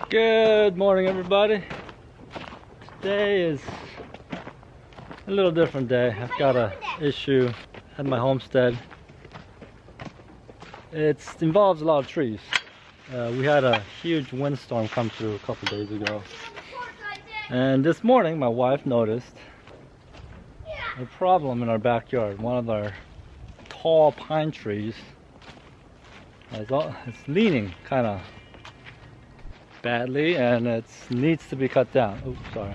Good morning, everybody. Today is a little different day. I've got an issue at my homestead. It involves a lot of trees. We had a huge windstorm come through a couple days ago. And this morning my wife noticed a problem in our backyard. One of our tall pine trees it's leaning kind of badly, and it needs to be cut down. Oops, sorry.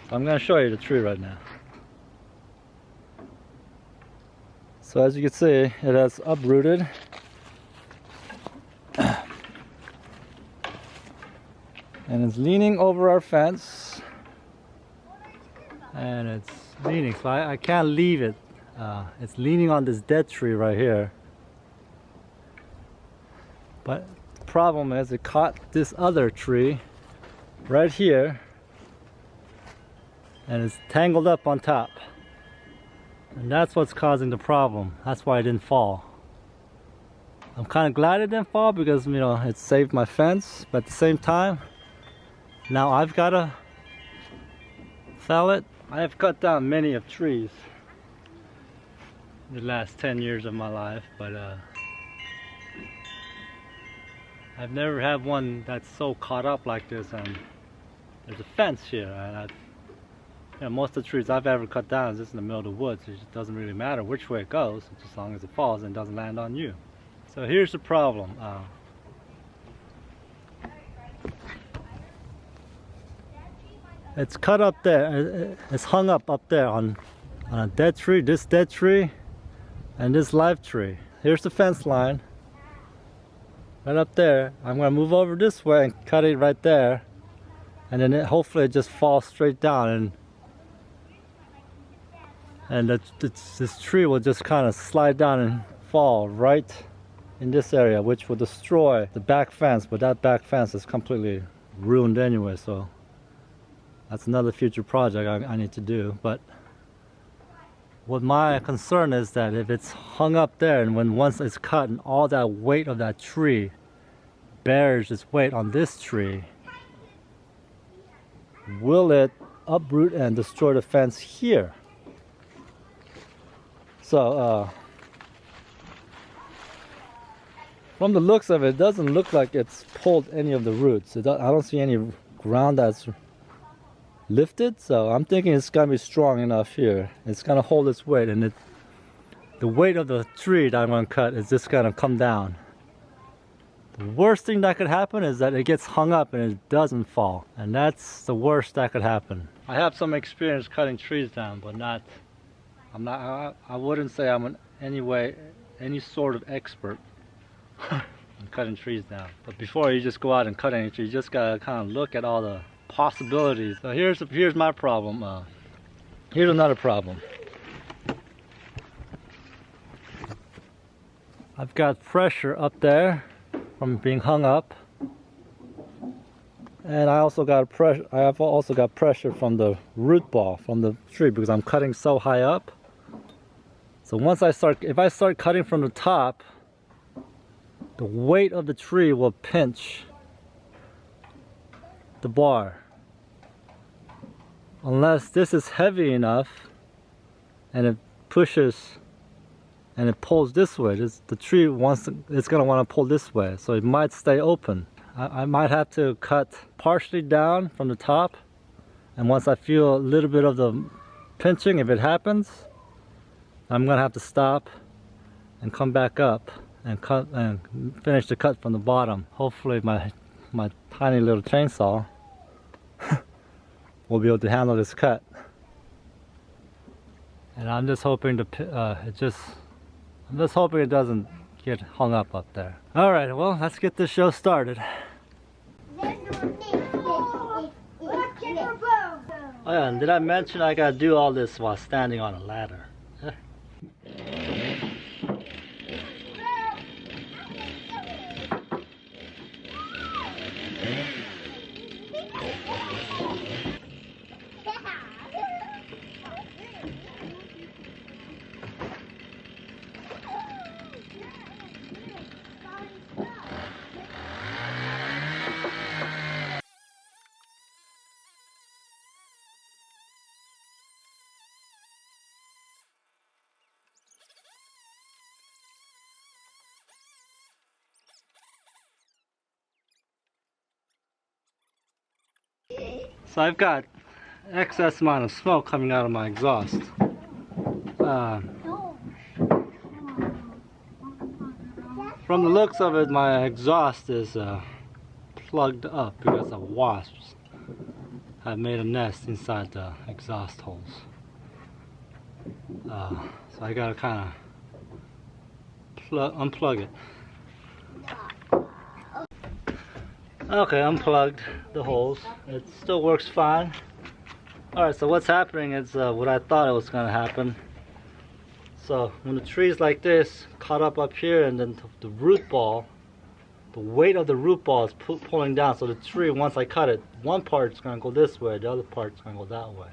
So I'm going to show you the tree right now. So as you can see, it has uprooted. And it's leaning over our fence. And it's leaning, so I can't leave it. It's leaning on this dead tree right here. But the problem is it caught this other tree right here. And it's tangled up on top. And that's what's causing the problem. That's why it didn't fall. I'm kind of glad it didn't fall because, you know, it saved my fence. But at the same time, now I've got to fell it. I have cut down many of trees in the last 10 years of my life, but I've never had one that's so caught up like this. And there's a fence here, and most of the trees I've ever cut down is just in the middle of the woods. It just doesn't really matter which way it goes, as long as it falls and doesn't land on you. So here's the problem. It's cut up there. It's hung up there on a dead tree, this dead tree, and this live tree. Here's the fence line. Right up there. I'm going to move over this way and cut it right there. And then hopefully it just falls straight down, and this tree will just kind of slide down and fall right in this area, which will destroy the back fence. But that back fence is completely ruined anyway, so that's another future project I need to do. But what my concern is that if it's hung up there, and once it's cut and all that weight of that tree bears its weight on this tree, will it uproot and destroy the fence here? So from the looks of it, it doesn't look like it's pulled any of the roots. I don't see any ground that's lifted, so I'm thinking it's gonna be strong enough here. It's gonna hold its weight, and the weight of the tree that I'm gonna cut is just gonna come down. The worst thing that could happen is that it gets hung up and it doesn't fall, and that's the worst that could happen. I have some experience cutting trees down, but I wouldn't say I'm in any sort of expert in cutting trees down. But before you just go out and cut any tree, you just gotta kind of look at all the possibilities. So here's my problem. Here's another problem. I've got pressure up there from being hung up, and I have also got pressure from the root ball from the tree because I'm cutting so high up. So if I start cutting from the top, the weight of the tree will pinch the bar. Unless this is heavy enough and it pushes and it pulls this way, the tree it's going to want to pull this way, so it might stay open. I might have to cut partially down from the top, and once I feel a little bit of the pinching, if it happens, I'm going to have to stop and come back up and cut and finish the cut from the bottom. Hopefully my tiny little chainsaw will be able to handle this cut. And I'm just hoping it doesn't get hung up there. All right, well, let's get this show started. Oh yeah, and did I mention I gotta do all this while standing on a ladder? So I've got excess amount of smoke coming out of my exhaust. From the looks of it, my exhaust is plugged up because of wasps have made a nest inside the exhaust holes. So I gotta kind of unplug it. Okay, unplugged the holes. It still works fine. Alright, so what's happening is what I thought it was gonna happen. So when the tree's like this, caught up here, and then the root ball, the weight of the root ball is pulling down. So the tree, once I cut it, one part's gonna go this way, the other part's gonna go that way.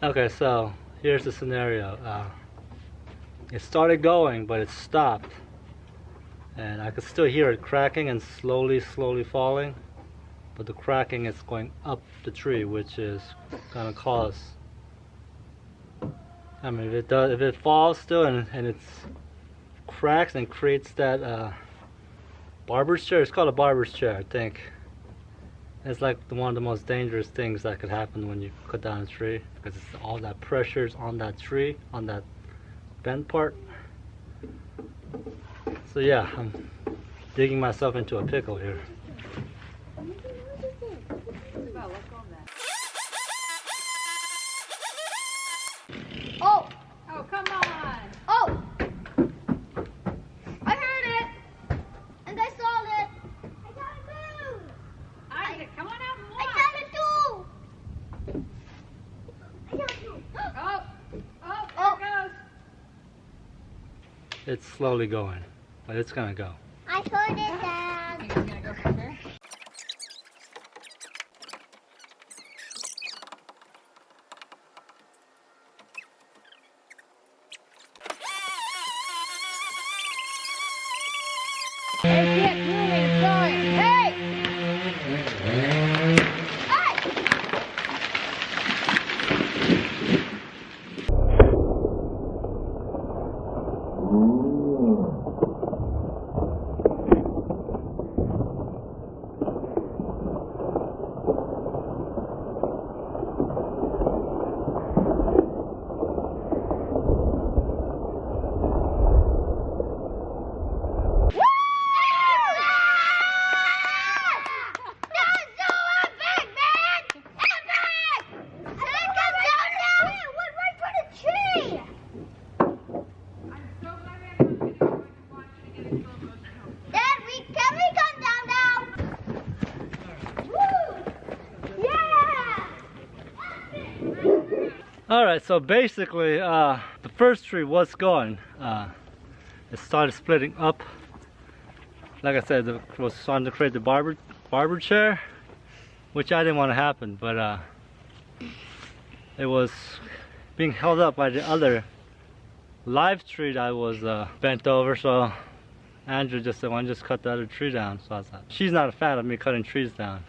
Okay, so here's the scenario. It started going, but it stopped, and I could still hear it cracking and slowly falling, but the cracking is going up the tree, which is gonna cause, I mean, if it falls still and it cracks and creates that barber's chair. It's called a barber's chair, I think. It's like one of the most dangerous things that could happen when you cut down a tree, because it's all that pressure's on that tree, on that bent part. So yeah, I'm digging myself into a pickle here. Oh! Oh, come on! Oh! I heard it! And I saw it! I got it too! Come on out and watch! I got it too! I got it too! Oh! Oh, there it goes! It's slowly going, but it's gonna go. I heard it, Dad! Think it's gonna go from here? Hey, get moving, it's going! Hey! Hey! Alright, so basically the first tree was going. It started splitting up. Like I said, it was starting to create the barber chair, which I didn't want to happen, but it was being held up by the other live tree that was bent over. So Andrew just said, "Why don't you just cut the other tree down?" So I was like, she's not a fan of me cutting trees down.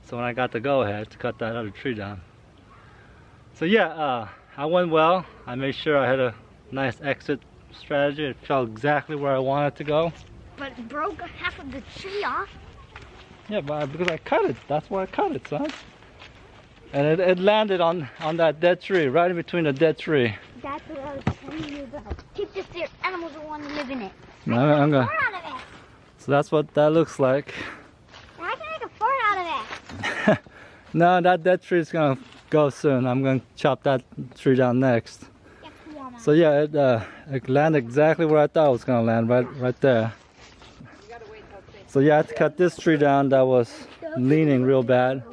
So when I got the go-ahead to cut that other tree down. So yeah, I went well. I made sure I had a nice exit strategy. It felt exactly where I wanted to go. But it broke half of the tree off. Yeah, but because I cut it. That's why I cut it, son. And it landed on that dead tree, right in between the dead tree. That's what I was telling you about. Keep this there. Animals don't want to live in it. No, I'm gonna. Fart out of it. So that's what that looks like. I can make a fart out of it. No, that dead tree is gonna go soon. I'm gonna chop that tree down next. So yeah, it landed exactly where I thought it was gonna land, right there. So yeah, I had to cut this tree down that was leaning real bad.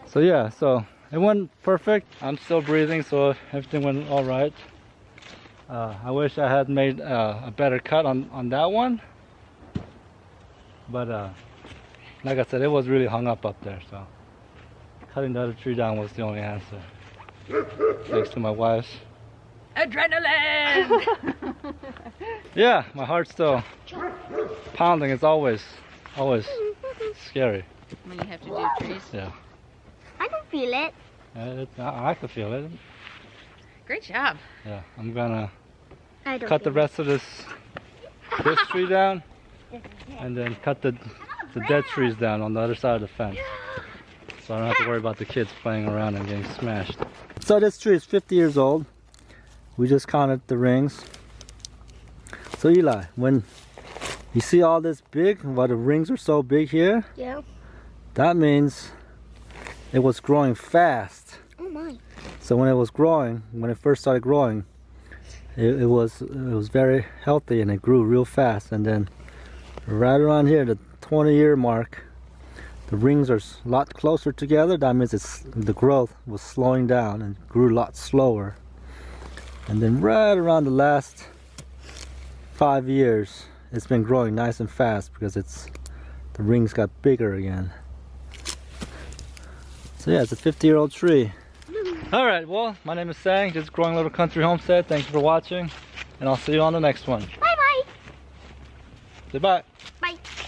So yeah, so it went perfect. I'm still breathing, so everything went all right. I wish I had made a better cut on that one, but like I said, it was really hung up there. So cutting the other tree down was the only answer. Thanks to my wife's Adrenaline! yeah, my heart's still pounding is always scary. When you have to do trees. Yeah. I can feel it. I can feel it. Great job. Yeah, I'm gonna I don't cut the feel rest of this tree down, it. and then cut the dead trees down on the other side of the fence. So I don't have to worry about the kids playing around and getting smashed. So this tree is 50 years old. We just counted the rings. So Eli, when you see all this big, why the rings are so big here, Yeah. that means it was growing fast. Oh my. So when it was growing, when it first started growing, it was very healthy and it grew real fast. And then right around here, the 20-year mark, the rings are a lot closer together. That means the growth was slowing down and grew a lot slower. And then right around the last 5 years, it's been growing nice and fast because the rings got bigger again. So yeah, it's a 50-year-old tree. Alright, well, my name is Sang. This is Growing Little Country Homestead. Thank you for watching, and I'll see you on the next one. Bye bye. Say bye.